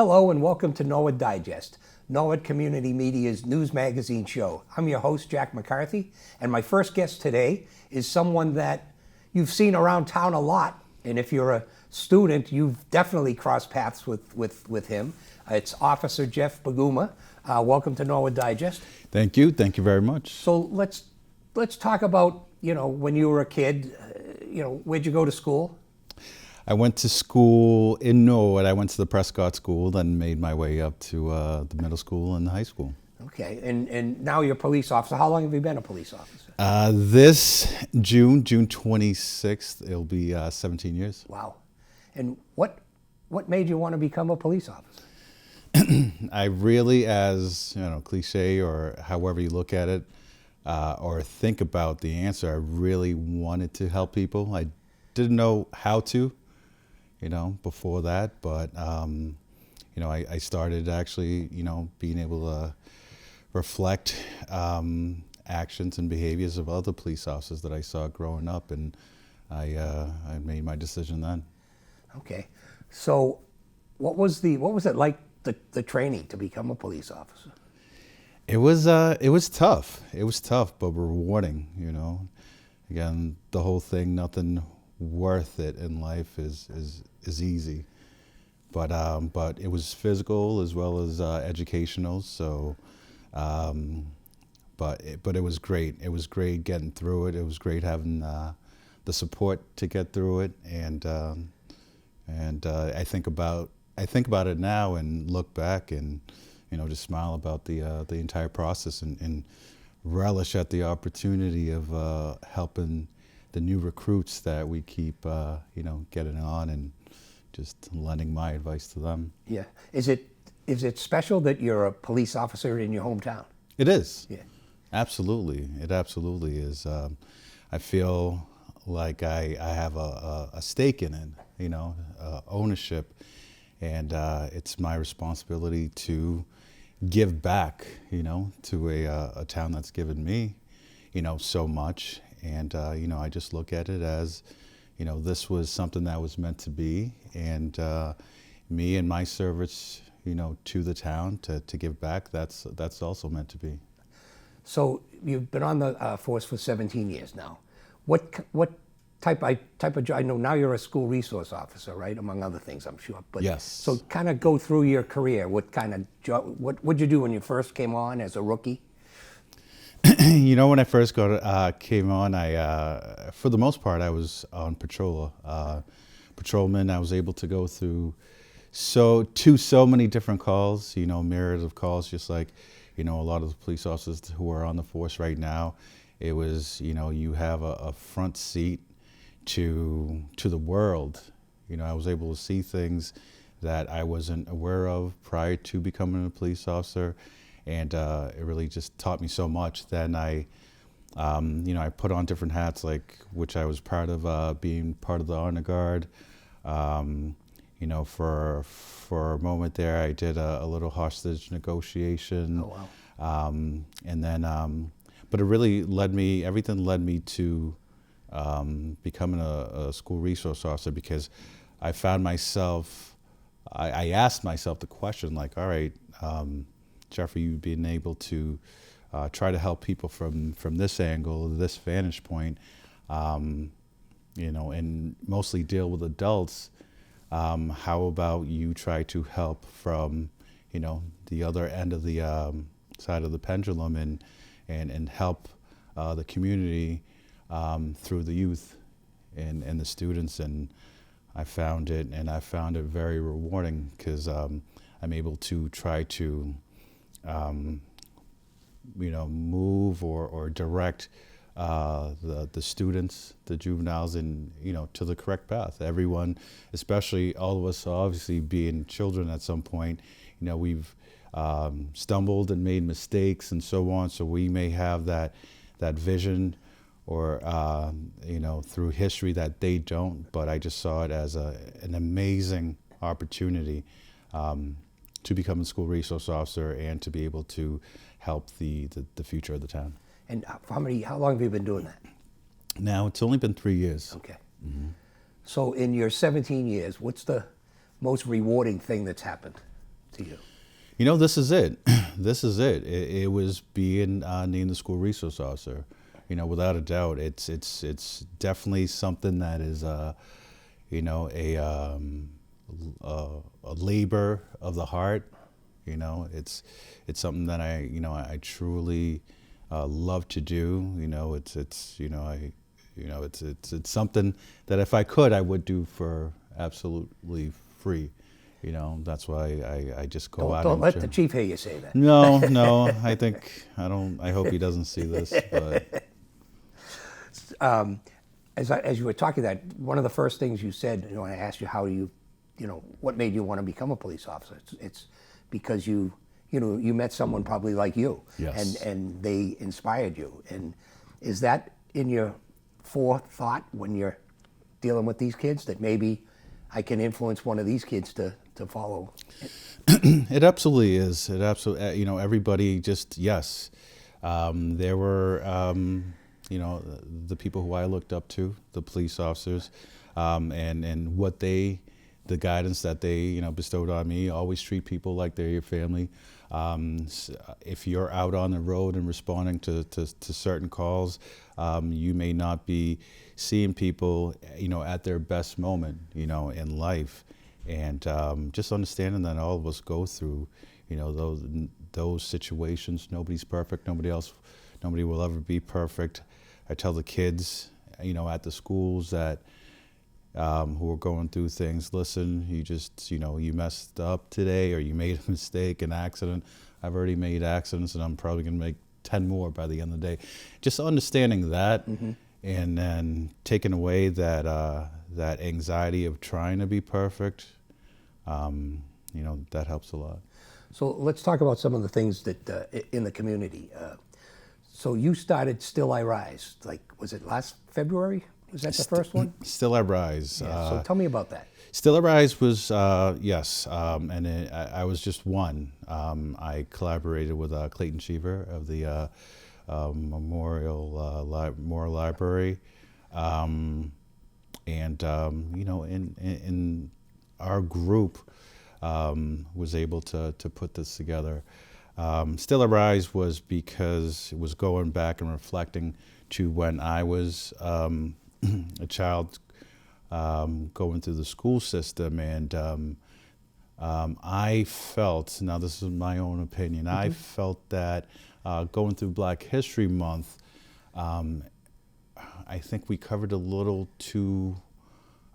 Hello and welcome to Norwood Digest, Norwood Community Media's news magazine show. I'm your host, Jack McCarthy, and my first guest today is someone that you've seen around town a lot, and if you're a student, you've definitely crossed paths with him. It's Officer G.Baguma. Welcome to Norwood Digest. Thank you very much. So let's talk about, when you were a kid, where'd you go to school? I went to school in Norwood. I went to the Prescott School, then made my way up to the middle school and the high school. Okay, and now you're a police officer. How long have you been a police officer? This June 26th, it'll be 17 years. Wow. And what made you want to become a police officer? I really, as cliche or however you look at it, or think about the answer, I really wanted to help people. I didn't know how to, before that, but I started actually, being able to reflect actions and behaviors of other police officers that I saw growing up, and I made my decision then. Okay, so what was it like, the training to become a police officer? It was tough. It was tough, but rewarding. Again, the whole thing, nothing worth it in life is easy, but it was physical as well as educational. So, but it was great. It was great getting through it. It was great having the support to get through it, and I think about it now and look back and just smile about the entire process and relish at the opportunity of helping the new recruits that we keep getting on and just lending my advice to them. Yeah. Is it special that you're a police officer in your hometown? It is. Yeah. Absolutely. It absolutely is. I feel like I have a stake in it, ownership, and it's my responsibility to give back, to a town that's given me, so much. And, I just look at it as, this was something that was meant to be. And me and my service, to the town to give back, that's also meant to be. So you've been on the force for 17 years now. What type of job? I know now you're a school resource officer, right? Among other things, I'm sure. But yes. So kind of go through your career. What kind of job? What'd you do when you first came on as a rookie? When I first came on, I for the most part I was on patrol. Patrolman. I was able to go through so many different calls. Myriad of calls, just like a lot of the police officers who are on the force right now. It was you have a front seat to the world. I was able to see things that I wasn't aware of prior to becoming a police officer, and it really just taught me so much. Then I put on different hats, which I was proud of, being part of the honor guard. For a moment there, I did a little hostage negotiation. Oh wow! And then, but it really everything led me to becoming a school resource officer, because I found myself, I asked myself the question, all right, Jeffrey, you've been able to try to help people from this angle, this vantage point, and mostly deal with adults. How about you try to help from, the other end of the side of the pendulum and help the community through the youth and the students. And I found it very rewarding, because I'm able to try to move or direct the students, the juveniles, to the correct path. Everyone, especially all of us, obviously being children at some point, we've stumbled and made mistakes and so on. So we may have that vision or through history that they don't. But I just saw it as an amazing opportunity to become a school resource officer and to be able to help the future of the town. And how long have you been doing that? Now, it's only been 3 years. Okay. Mm-hmm. So in your 17 years, what's the most rewarding thing that's happened? to you? You know, this is it. This is it. It was being named the school resource officer. You know, without a doubt, it's definitely something that is, you know, a labor of the heart. You know, it's something that I truly love to do. You know, it's something that if I could, I would do for absolutely free. You know, that's why I just go out. Don't let the chief hear you say that. No, I hope he doesn't see this. But As you were talking that, one of the first things you said, when I asked you how what made you want to become a police officer, it's because you met someone probably like you, yes. and they inspired you. And is that in your forethought when you're dealing with these kids, that maybe I can influence one of these kids to follow? It absolutely is. It absolutely, everybody just, yes. There were, the people who I looked up to, the police officers, and what the guidance that they, bestowed on me. Always treat people like they're your family. If you're out on the road and responding to certain calls, you may not be seeing people, at their best moment, in life. And just understanding that all of us go through, those situations. Nobody's perfect. Nobody will ever be perfect. I tell the kids, at the schools that who are going through things, listen, you messed up today, or you made a mistake, an accident. I've already made accidents, and I'm probably going to make 10 more by the end of the day. Just understanding that, and then taking away that anxiety of trying to be perfect, that helps a lot. So let's talk about some of the things that in the community. So you started Still I Rise, was it last February? Was that the first one? Still I Rise. Yeah, so tell me about that. Still I Rise was, yes, and I was just one. I collaborated with Clayton Cheever of the Memorial Library, and in our group was able to put this together. Still I Rise was because it was going back and reflecting to when I was a child going through the school system, and I felt, now this is my own opinion, I felt that going through Black History Month, I think we covered a little too,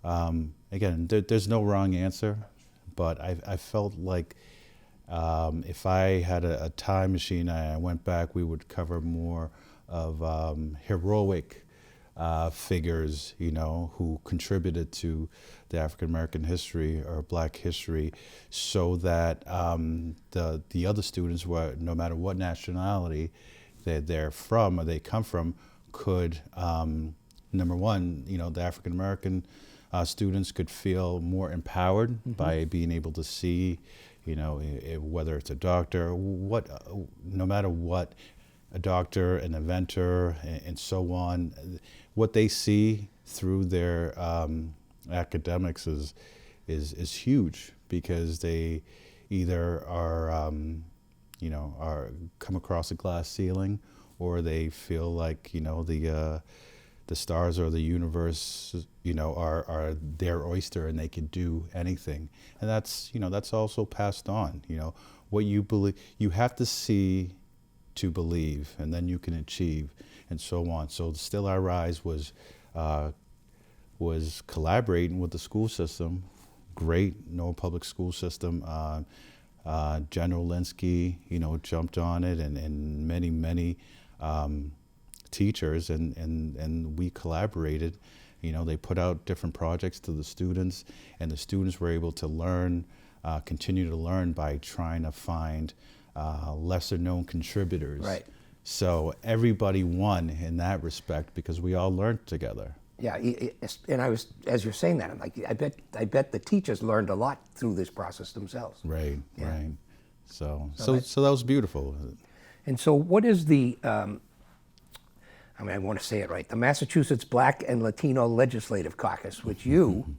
again, there's no wrong answer, but I felt like if I had a time machine and I went back, we would cover more of heroic figures, who contributed to the African American history or Black history, so that the other students, no matter what nationality they're from or they come from, could, number one, the African American students could feel more empowered by being able to see, whether it's a doctor, no matter what, a doctor, an inventor, and so on, what they see through their academics is huge, because they either are come across a glass ceiling, or they feel like the stars or the universe are their oyster and they can do anything. And that's also passed on. What you believe, you have to see to believe, and then you can achieve, and so on. So Still I Rise was collaborating with the school system. Great Norwood public school system. General Linsky, jumped on it, and many teachers, and we collaborated. They put out different projects to the students, and the students were able to learn, continue to learn by trying to find lesser known contributors. Right. So everybody won in that respect, because we all learned together. Yeah, and as you're saying that, I'm like, I bet the teachers learned a lot through this process themselves. Right, Yeah. right. So that was beautiful. And so what is the, I want to say it right, the Massachusetts Black and Latino Legislative Caucus, which you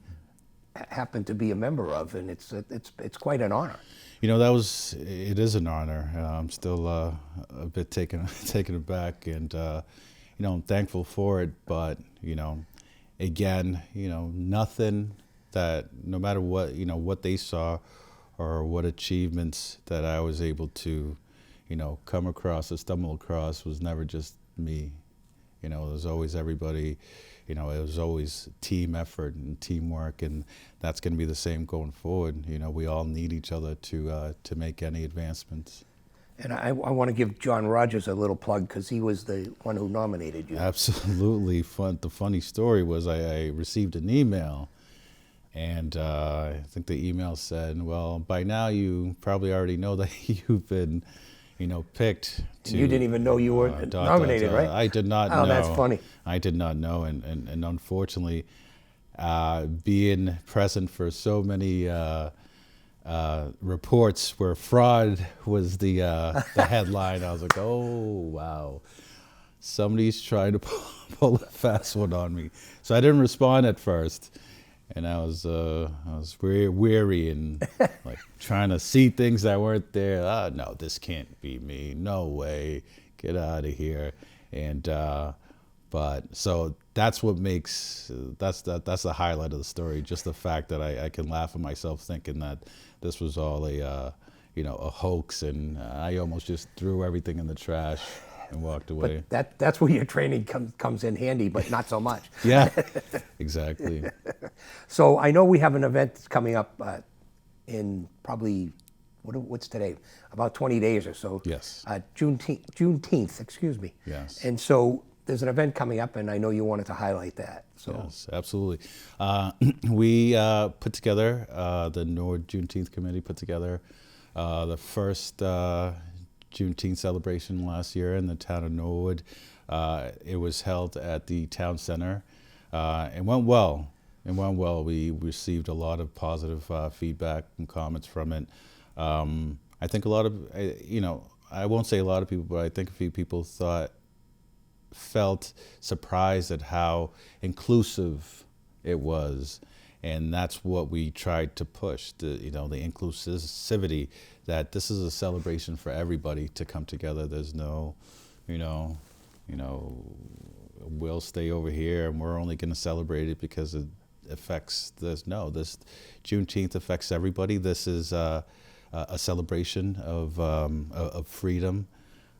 happen to be a member of, and it's quite an honor. It is an honor. I'm still a bit taken aback, and I'm thankful for it. But again, nothing that, no matter what, what they saw or what achievements that I was able to, come across or stumble across, was never just me. It was always everybody. It was always team effort and teamwork, and that's going to be the same going forward. We all need each other to make any advancements. And I want to give John Rogers a little plug because he was the one who nominated you. Absolutely. The funny story was I received an email, and I think the email said, well, by now you probably already know that you've been picked to. And you didn't even know you were nominated, right? I did not know. Oh, that's funny. I did not know, and unfortunately, being present for so many reports where fraud was the headline, I was like, oh wow, somebody's trying to pull a fast one on me. So I didn't respond at first. And I was very weary and like trying to see things that weren't there. No, this can't be me. No way. Get out of here. And but so that's what makes that's the highlight of the story. Just the fact that I can laugh at myself thinking that this was all a hoax, and I almost just threw everything in the trash and walked away. But that's where your training comes in handy, but not so much. Yeah, exactly. So I know we have an event that's coming up in probably, what's today? About 20 days or so. Yes. Juneteenth, excuse me. Yes. And so there's an event coming up, and I know you wanted to highlight that. So. Yes, absolutely. We put together, the Norwood Juneteenth Committee put together the first Juneteenth celebration last year in the town of Norwood. It was held at the town center. It went well. We received a lot of positive feedback and comments from it. I think a lot of, I won't say a lot of people, but I think a few people felt surprised at how inclusive it was. And that's what we tried to push, the inclusivity, that this is a celebration for everybody to come together. There's no, we'll stay over here and we're only going to celebrate it because it affects this. No, this Juneteenth affects everybody. This is a celebration of freedom.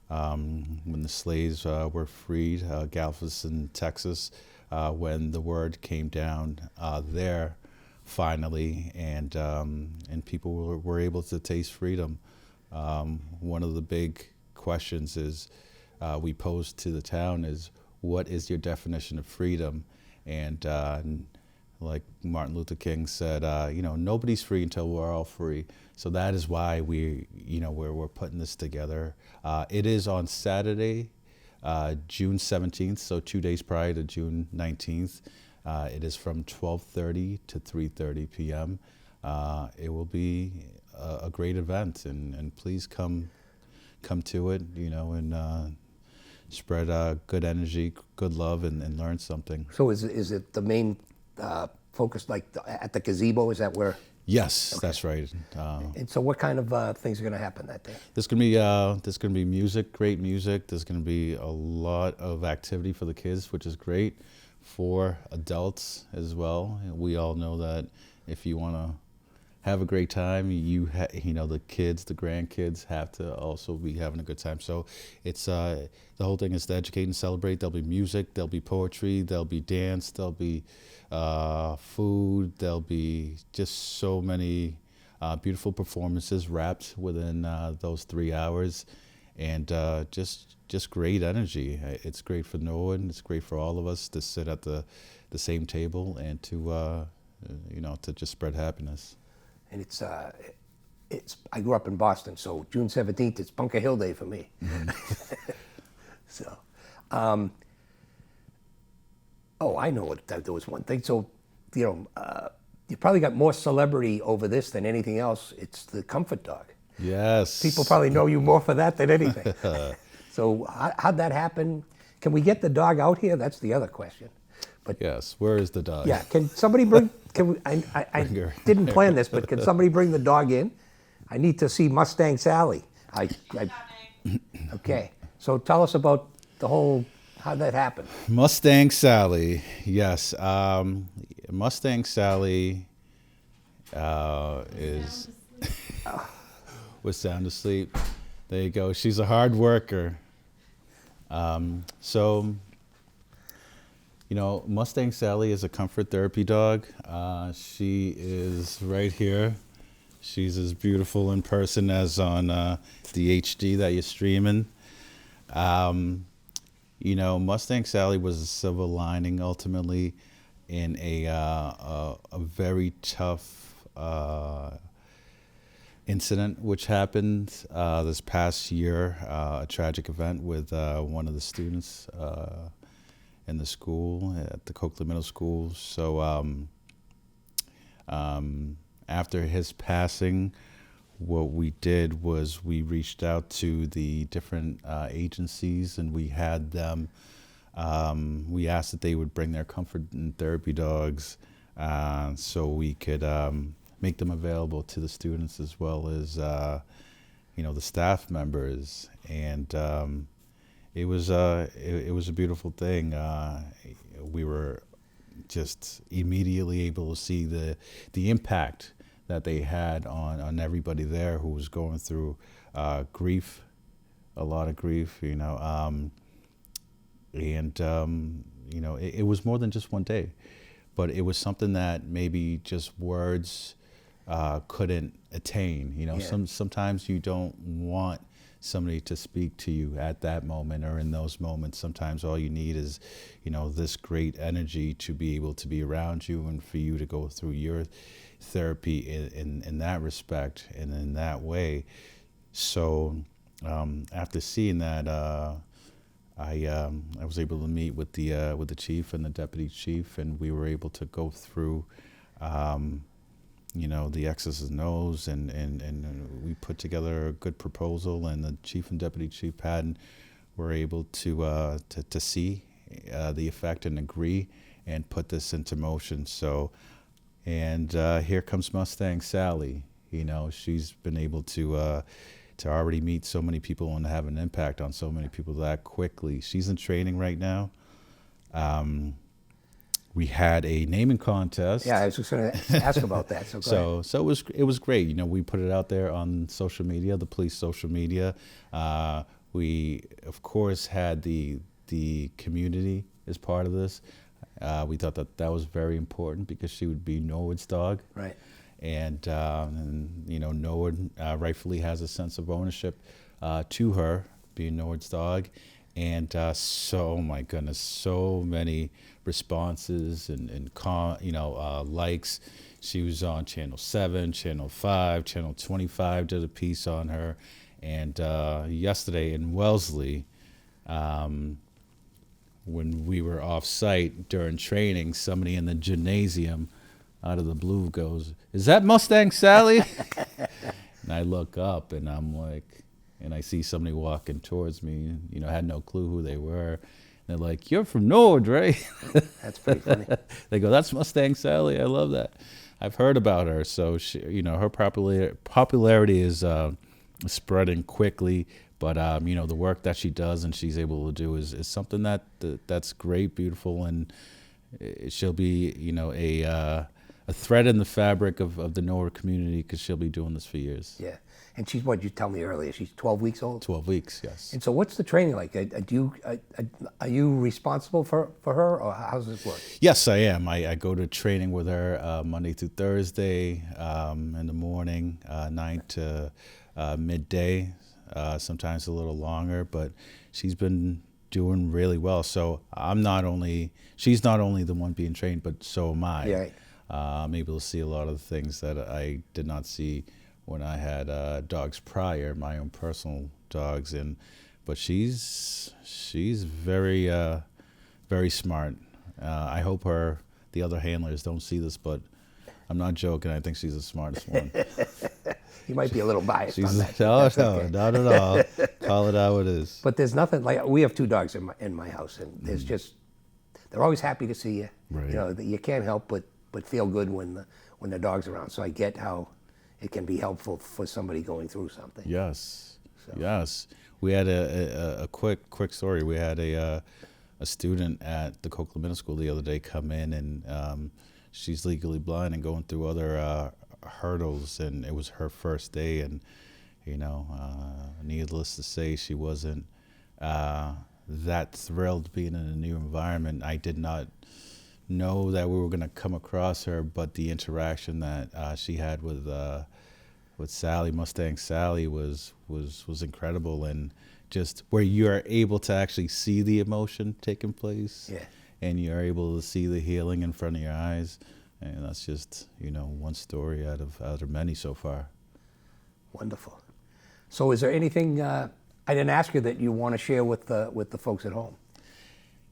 When the slaves were freed, Galveston, Texas, when the word came down there finally, and people were able to taste freedom. One of the big questions is we posed to the town is, what is your definition of freedom? And like Martin Luther King said, nobody's free until we're all free. So that is why we're putting this together. It is on Saturday, June 17th, so 2 days prior to June 19th. It is from 12:30 to 3:30 p.m. It will be a great event, and please come to it, and spread good energy, good love, and learn something. So is it the main focus, like at the gazebo? Is that where? Yes, okay. That's right. And so, what kind of things are going to happen that day? There's going to be music, great music. There's going to be a lot of activity for the kids, which is great. For adults as well. We all know that if you want to have a great time, the kids, the grandkids have to also be having a good time. So it's the whole thing is to educate and celebrate. There'll be music, there'll be poetry, there'll be dance, there'll be food, there'll be just so many beautiful performances wrapped within those 3 hours, and just great energy. It's great for Norwood. It's great for all of us to sit at the same table and to just spread happiness. And it's I grew up in Boston, so June 17th, it's Bunker Hill Day for me. Mm-hmm. So, I know there was one thing. So, you probably got more celebrity over this than anything else. It's the comfort dog. Yes. People probably know you more for that than anything. So how'd that happen? Can we get the dog out here? That's the other question. But yes, where is the dog? Yeah, can somebody bring? I didn't plan this, but can somebody bring the dog in? I need to see Mustang Sally. Okay, so tell us about the whole, how that happened. Mustang Sally, yes. Mustang Sally is was sound asleep. There you go. She's a hard worker. So, Mustang Sally is a comfort therapy dog. She is right here. She's as beautiful in person as on the HD that you're streaming. Mustang Sally was a silver lining ultimately in a very tough incident which happened this past year, a tragic event with one of the students in the school at the Coakley Middle School. So after his passing, what we did was we reached out to the different agencies, and we had them, we asked that they would bring their comfort and therapy dogs so we could make them available to the students as well as, the staff members. And it was a beautiful thing. We were just immediately able to see the impact that they had on everybody there who was going through grief, a lot of grief, it was more than just one day, but it was something that maybe just words couldn't attain. Sometimes you don't want somebody to speak to you at that moment or in those moments. Sometimes all you need is, this great energy to be able to be around you and for you to go through your therapy in that respect and in that way. So after seeing that, I was able to meet with the chief and the deputy chief, and we were able to go through the X's and O's, and we put together a good proposal, and the chief and deputy chief Patton were able to see the effect and agree and put this into motion. So, and here comes Mustang Sally. She's been able to already meet so many people and have an impact on so many people that quickly. She's in training right now. We had a naming contest. Yeah, I was just going to ask about that. So, go ahead. It was great. We put it out there on social media, the police social media. We of course had the community as part of this. We thought that was very important because she would be Norwood's dog. Right. And Norwood rightfully has a sense of ownership to her being Norwood's dog. And so, my goodness, so many responses and likes. She was on Channel 7, Channel 5, Channel 25 did a piece on her. And yesterday in Wellesley, when we were off site during training, somebody in the gymnasium out of the blue goes, "Is that Mustang Sally?" And I look up and I'm like, and I see somebody walking towards me, I had no clue who they were. And they're like, "You're from Norwood, right?" That's pretty funny. They go, "That's Mustang Sally. I love that." I've heard about her. So, she, her popularity is spreading quickly. But, the work that she does and she's able to do is something that's great, beautiful, and she'll be, a thread in the fabric of the Norwood community because she'll be doing this for years. Yeah. And she's, what you tell me earlier, she's 12 weeks old? 12 weeks, yes. And so what's the training like? Are you responsible for her, or how does this work? Yes, I am. I go to training with her Monday through Thursday in the morning, 9 to midday, sometimes a little longer, but she's been doing really well. So she's not only the one being trained, but so am I. Yeah. Right. I'm able to see a lot of the things that I did not see when I had dogs prior, my own personal dogs, but she's very very smart. I hope the other handlers don't see this, but I'm not joking. I think she's the smartest one. You might be a little biased on that. No, okay. not at all. Call it how it is. But there's nothing like, we have 2 dogs in my house, and there's just, they're always happy to see you. Right. You can't help but feel good when the dog's around. So I get how it can be helpful for somebody going through something. Yes. So. Yes. We had a quick story. We had a student at the Coquitlam Middle School the other day come in, and she's legally blind and going through other hurdles, and it was her first day, and needless to say, she wasn't that thrilled being in a new environment. I did not know that we were going to come across her, but the interaction that she had with Sally, Mustang Sally, was incredible, and just where you're able to actually see the emotion taking place, Yeah. and you're able to see the healing in front of your eyes, and that's just one story out of many so far. Wonderful. So, is there anything I didn't ask you that you want to share with the folks at home?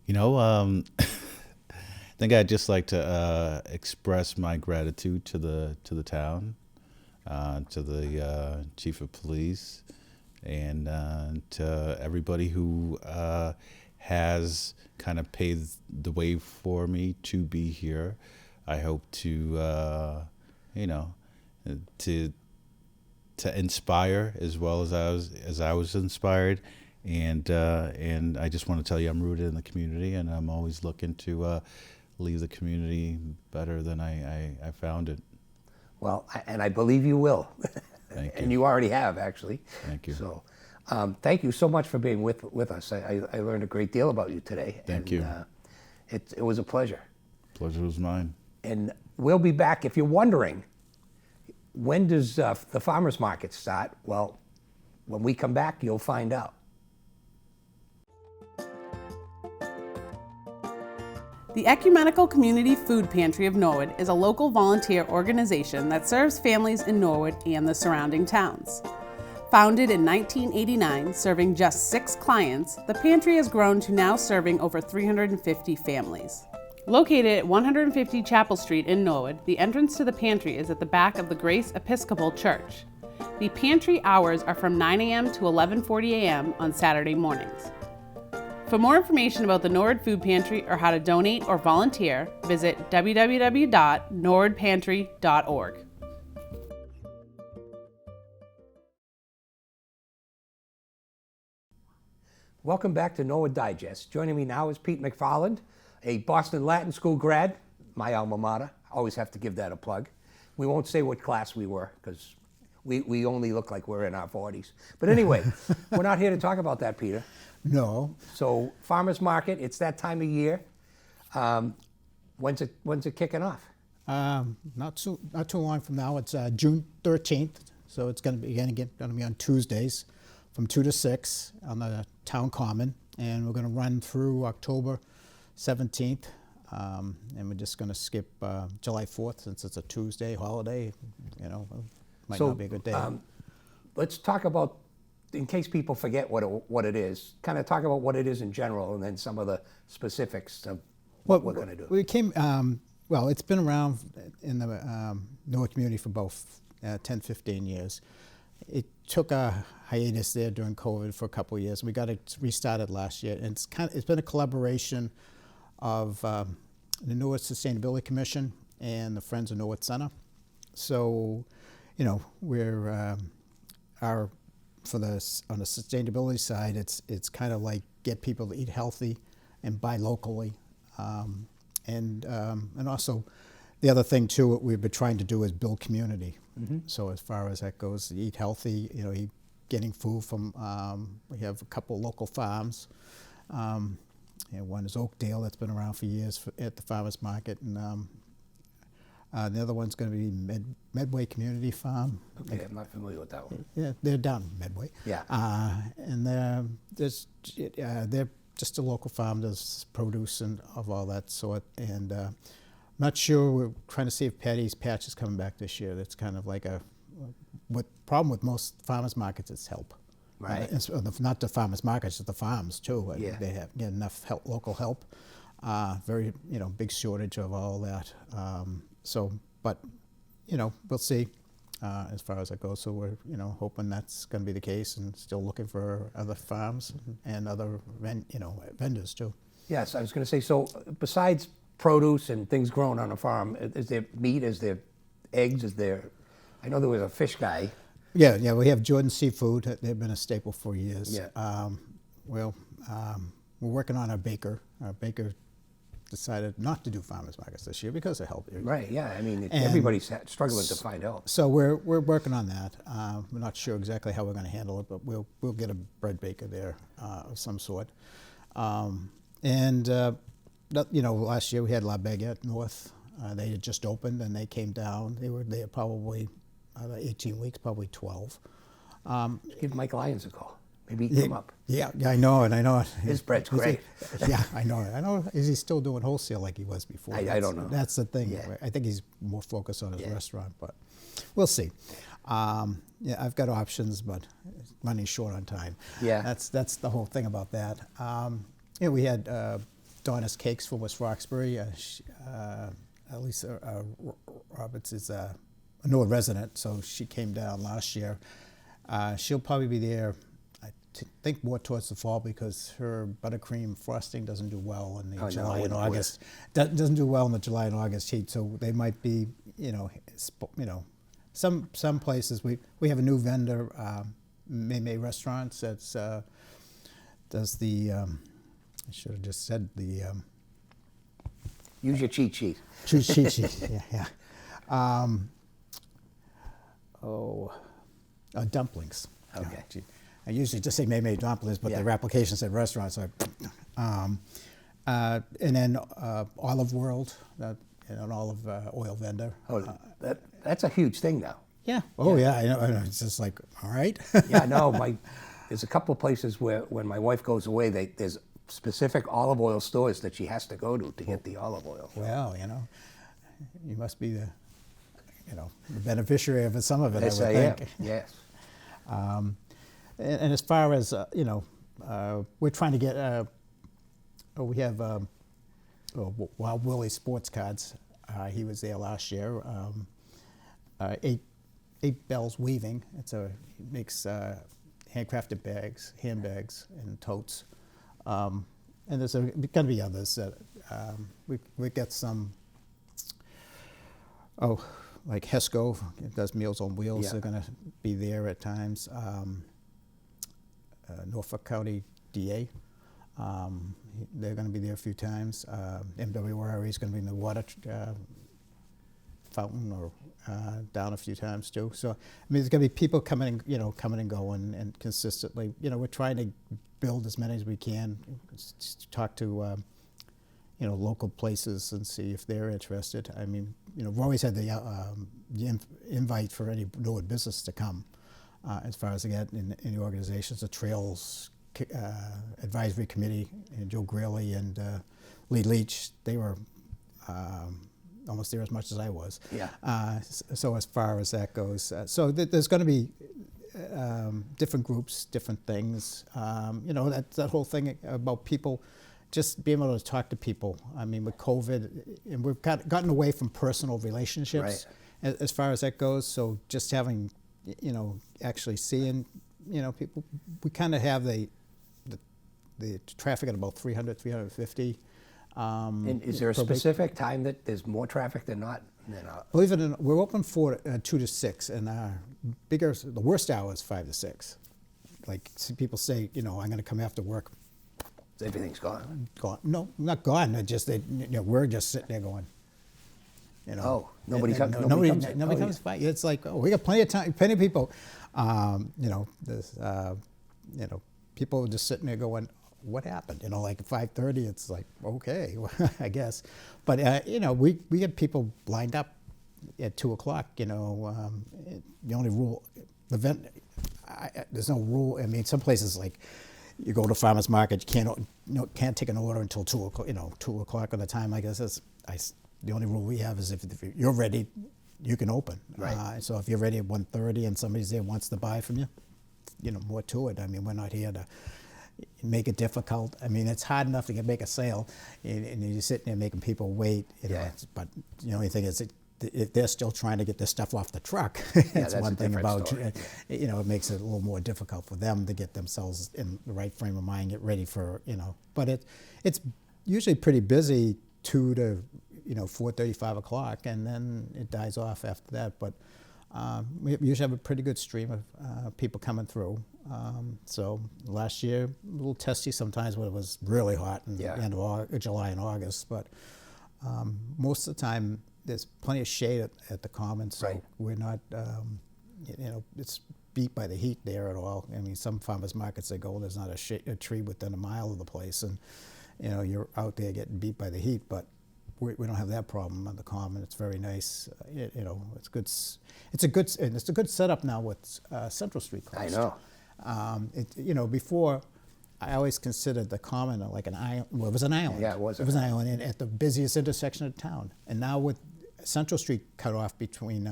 I think I'd just like to express my gratitude to the town, to the chief of police, and to everybody who has kind of paved the way for me to be here. I hope to inspire as well as I was inspired, and I just want to tell you I'm rooted in the community, and I'm always looking to leave the community better than I found it. Well, and I believe you will. Thank you. And you already have, actually. Thank you. So, thank you so much for being with us. I learned a great deal about you today. Thank you. It was a pleasure. Pleasure was mine. And we'll be back. If you're wondering, when does the farmers market start? Well, when we come back, you'll find out. The Ecumenical Community Food Pantry of Norwood is a local volunteer organization that serves families in Norwood and the surrounding towns. Founded in 1989, serving just 6 clients, the pantry has grown to now serving over 350 families. Located at 150 Chapel Street in Norwood, the entrance to the pantry is at the back of the Grace Episcopal Church. The pantry hours are from 9 a.m. to 11:40 a.m. on Saturday mornings. For more information about the Norwood Food Pantry or how to donate or volunteer, visit www.norwoodpantry.org. Welcome back to Norwood Digest. Joining me now is Pete McFarland, a Boston Latin School grad, my alma mater. Always have to give that a plug. We won't say what class we were because we only look like we're in our 40s. But anyway, we're not here to talk about that, Peter. No. So farmers market, it's that time of year. When's it kicking off? Not too long from now. It's June 13th, so it's going to be on Tuesdays from 2 to 6 on the town common, and we're going to run through October 17th, and we're just going to skip July 4th since it's a Tuesday holiday. Might not be a good day. Let's talk about, in case people forget what it is, kind of talk about what it is in general, and then some of the specifics of what we're going to do. We came, well, it's been around in the Norwood community for about 10, 15 years. It took a hiatus there during COVID for a couple of years. We got it restarted last year, and it's been a collaboration of the Norwood Sustainability Commission and the Friends of Norwood Center. So, we're on the sustainability side, it's kind of like get people to eat healthy and buy locally, and also the other thing too what we've been trying to do is build community. Mm-hmm. So as far as that goes, eat healthy, getting food from we have a couple local farms. One is Oakdale that's been around for years at the farmers market, and the other one's going to be Medway Community Farm. Okay, I'm not familiar with that one. Yeah, they're down Medway. Yeah. And they're just a local farm, does produce and of all that sort. And I'm not sure, we're trying to see if Patty's Patch is coming back this year. That's kind of like what problem with most farmers markets is help. Right. Not the farmers markets, the farms too. Yeah. They have enough local help. Very, big shortage of all that. But we'll see as far as that goes. So we're, hoping that's going to be the case, and still looking for other farms and other, vendors too. Yes, I was going to say, so besides produce and things grown on a farm, is there meat, is there eggs, is there I know there was a fish guy. Yeah, we have Jordan Seafood. They've been a staple for years. Yeah. We're working on our baker. Our baker decided not to do farmers markets this year because of health. Right, yeah. I mean, And everybody's struggling to find help. So we're working on that. We're not sure exactly how we're going to handle it, but we'll get a bread baker there of some sort. Last year we had La Baguette North. They had just opened and they came down. They were there probably 18 weeks, probably 12. Give Mike Lyons a call. Maybe he can come up. Yeah, I know it. His bread's great. Yeah, I know it. I know. Is he still doing wholesale like he was before? I don't know. That's the thing. Yeah. I think he's more focused on his restaurant, but we'll see. I've got options, but money's short on time. Yeah. That's the whole thing about that. We had Donna's Cakes from West Roxbury. Lisa Roberts is a Norwood resident, so she came down last year. She'll probably be there, I think, more towards the fall because her buttercream frosting doesn't do well in the July and August. Doesn't do well in the July and August heat, so they might be, some places. We have a new vendor, May Restaurants, that's does the. I should have just said the. Use your cheat sheet. Cheat sheet. Yeah. Dumplings. Okay. Yeah, I usually just say May dumplings, but their application said restaurant, so and then Olive World, an olive oil vendor. That's a huge thing now. Yeah. Oh yeah. I know. It's just like, all right. Yeah, no. There's a couple of places where when my wife goes away, there's specific olive oil stores that she has to go to get the olive oil. Well, you must be the beneficiary of some of it. Yes, I would think. Yes. And as far as we're trying to get. We have Wild Willie sports cards. He was there last year. Eight Bells Weaving. It makes handcrafted bags, handbags, and totes. And there's going to be others that we get some. Like Hesco does Meals on Wheels. Yeah. They're going to be there at times. Norfolk County DA. They're going to be there a few times. MWRE is going to be in the water fountain or down a few times too. So there's going to be people coming and going and consistently. We're trying to build as many as we can. Talk to local places and see if they're interested. We've always had the invite for any Norwood business to come. As far as in the organizations, the Trails Advisory Committee, and Joe Greeley and Lee Leach, they were almost there as much as I was. Yeah. So as far as that goes, there's going to be different groups, different things. That whole thing about people just being able to talk to people. With COVID, and we've gotten away from personal relationships as far as that goes. So just having, actually seeing, people, we kind of have the traffic at about 300, 350. And is there a specific time that there's more traffic than not? Believe it or not, we're open 2 to 6, and the worst hour is 5 to 6. Like people say, I'm going to come after work. Everything's gone. Gone? No, not gone. We're just sitting there going. Nobody comes. Nobody comes by. It's like, we got plenty of time, plenty of people. People just sitting there going, what happened? Like at 5:30, it's like, okay, I guess. But we get people lined up at 2 o'clock. The only rule, there's no rule. Some places like you go to farmers market, you can't take an order until 2 o'clock. 2 o'clock at a time. I guess the only rule we have is if you're ready, you can open. Right. So if you're ready at 1:30 and somebody's there wants to buy from you, more to it. We're not here to make it difficult. It's hard enough to make a sale, and you're sitting there making people wait. But the only thing is, if they're still trying to get this stuff off the truck, that's one thing about story. It makes it a little more difficult for them to get themselves in the right frame of mind, get ready for But it's usually pretty busy 2 to 4:30, 5 o'clock, and then it dies off after that. But We usually have a pretty good stream of people coming through. So last year, a little testy sometimes when it was really hot in the end of July and August, but most of the time there's plenty of shade at the Common, so we're not, it's beat by the heat there at all. I mean, some farmers markets they go, there's not a tree within a mile of the place, and you're out there getting beat by the heat, but we don't have that problem on the Common. It's very nice. It's good. It's a good setup now with Central Street Cross. I know. Before, I always considered the Common like an island. Well, it was an island. Yeah, it was. It was an island at the busiest intersection of town. And now with Central Street cut off between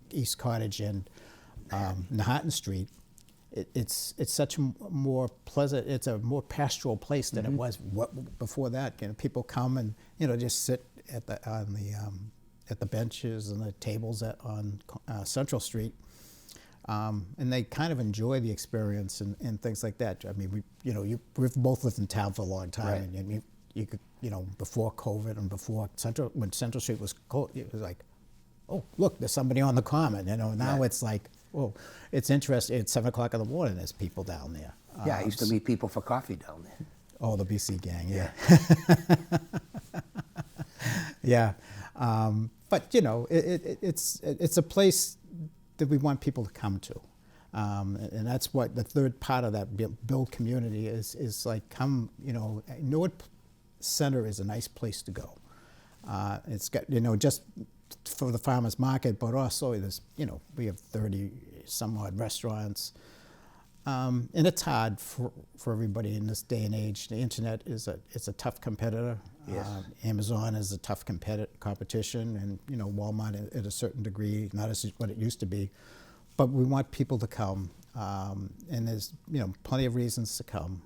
East Cottage and Nahattan Street, it's such a more pleasant, it's a more pastoral place than it was before that. People come and just sit at the benches and the tables on Central Street, and they kind of enjoy the experience and things like that. I mean, we've both lived in town for a long time, and you could before COVID and before when Central Street was cold, it was like, oh look, there's somebody on the Common. Now it's like, well, it's interesting. It's 7 o'clock in the morning. There's people down there. I used to meet people for coffee down there. Oh, the BC gang, yeah. Yeah. But it's a place that we want people to come to, and that's what the third part of that build community is like. Come, Norwood Center is a nice place to go. It's got just for the farmers market, but also there's we have 30 some odd restaurants, and it's hard for everybody in this day and age. The internet is a tough competitor. Yes. Amazon is a tough competition, and Walmart at a certain degree, not as what it used to be, but we want people to come, and there's plenty of reasons to come.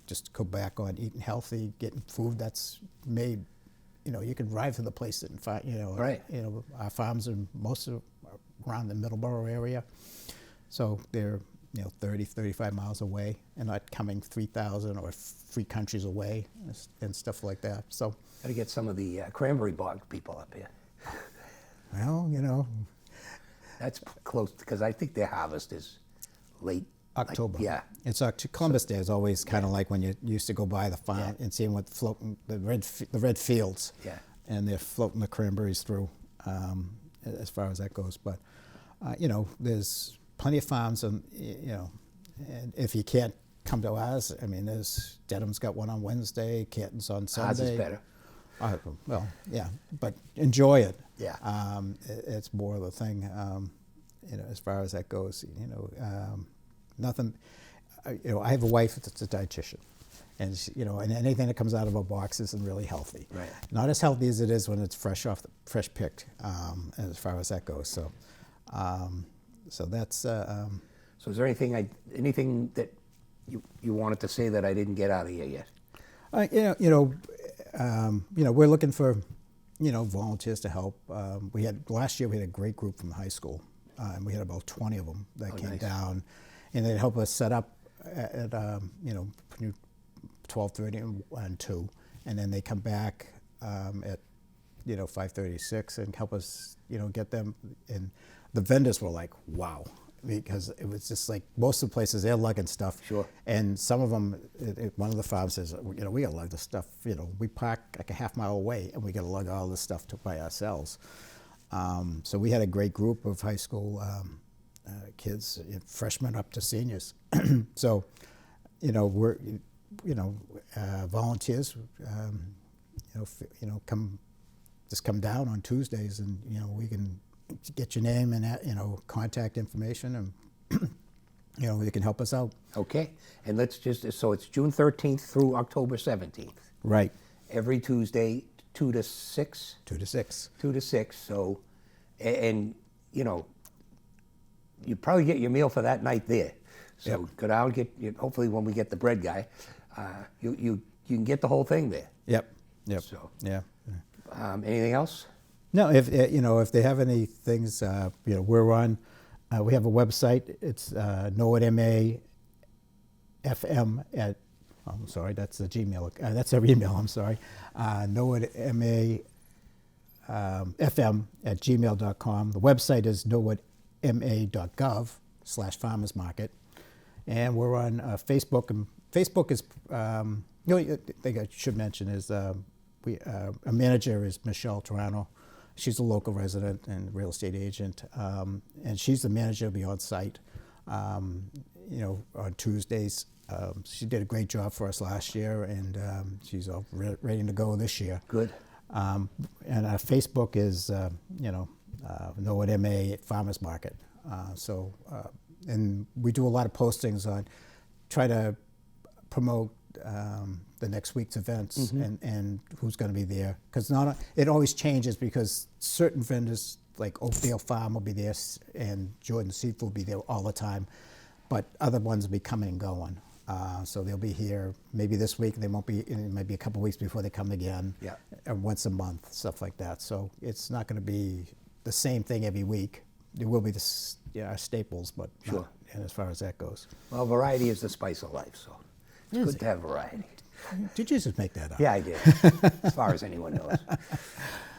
Just go back on eating healthy, getting food that's made. You can drive to the place and find, our farms are most of around the Middleborough area. So they're, 30, 35 miles away and not coming 3,000 or 3 countries away and stuff like that. So Got to get some of the cranberry bog people up here. Well, That's close, because I think their harvest is late. October. It's Columbus Day is always kind of like when you used to go by the farm and seeing what floating the red fields. Yeah. And they're floating the cranberries through, as far as that goes. But there's plenty of farms, and and if you can't come to ours, I mean, there's Dedham's got one on Wednesday, Canton's on Sunday. Ours is better. Well, yeah, but enjoy it. Yeah. It's more of the thing, as far as that goes. Nothing. I have a wife that's a dietitian, and and anything that comes out of a box isn't really healthy. Right. Not as healthy as it is when it's fresh fresh picked, as far as that goes. So, so that's. So is there anything that you wanted to say that I didn't get out of here yet? We're looking for, volunteers to help. Last year we had a great group from high school, and we had about 20 of them that came down, and they'd help us set up at 12:30 and 2, and then they come back at 5:36 and help us get them. And the vendors were like, wow. Because it was just like most of the places they're lugging stuff. Sure. And some of them, one of the farms says, we gotta lug the stuff. We park like a half mile away, and we gotta lug all this stuff by ourselves. So we had a great group of high school kids, freshmen up to seniors. So, we're, volunteers, come down on Tuesdays, and we can get your name and contact information, and you can help us out. Okay, and so it's June 13th through October 17th. Right. Every Tuesday, 2 to 6. 2 to 6. 2 to 6. So, and you probably get your meal for that night there. So go down, hopefully when we get the bread guy, you can get the whole thing there. Yep. So yeah. Anything else? No, if they have any things, we're on. We have a website. It's Norwood MA FM at. Oh, I'm sorry, that's the Gmail. That's our email. I'm sorry. Norwood MA norwoodfm@gmail.com. The website is norwoodma.gov/farmersmarket. And we're on Facebook. And Facebook is, the only thing I should mention is a manager is Michelle Toronto. She's a local resident and real estate agent. And she's the manager of the on-site, on Tuesdays. She did a great job for us last year, and she's all ready to go this year. Good. And our Facebook is, Norwood MA Farmers Market. And we do a lot of postings on, try to promote the next week's events and who's going to be there. Because it always changes because certain vendors, like Oakdale Farm will be there and Jordan Seafood will be there all the time, but other ones will be coming and going. So they'll be here maybe this week. They won't be. It might be a couple weeks before they come again. Yeah. And once a month, stuff like that. So it's not going to be the same thing every week. There will be our staples, but sure. And as far as that goes. Well, variety is the spice of life, so it's good to have variety. Did you just make that up? Yeah, I did. As far as anyone knows.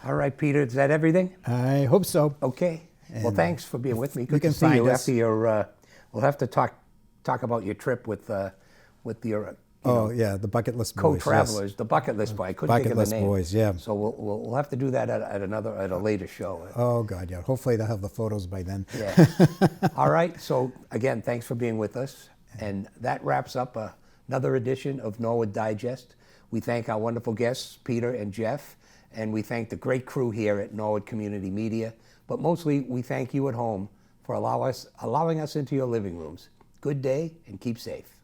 All right, Peter, is that everything? I hope so. Okay. And well, thanks for being with me. Good you to can see you find us. after your. We'll have to talk about your trip with your. The Bucket List Boys. Co-travelers, yes. the Bucket List Boy. I couldn't Bucket think of the List name. Boys, yeah. So we'll have to do that at a later show. Oh God, yeah. Hopefully they'll have the photos by then. Yeah. All right. So again, thanks for being with us, and that wraps up another edition of Norwood Digest. We thank our wonderful guests, Peter and Jeff, and we thank the great crew here at Norwood Community Media. But mostly, we thank you at home for allowing us into your living rooms. Good day, and keep safe.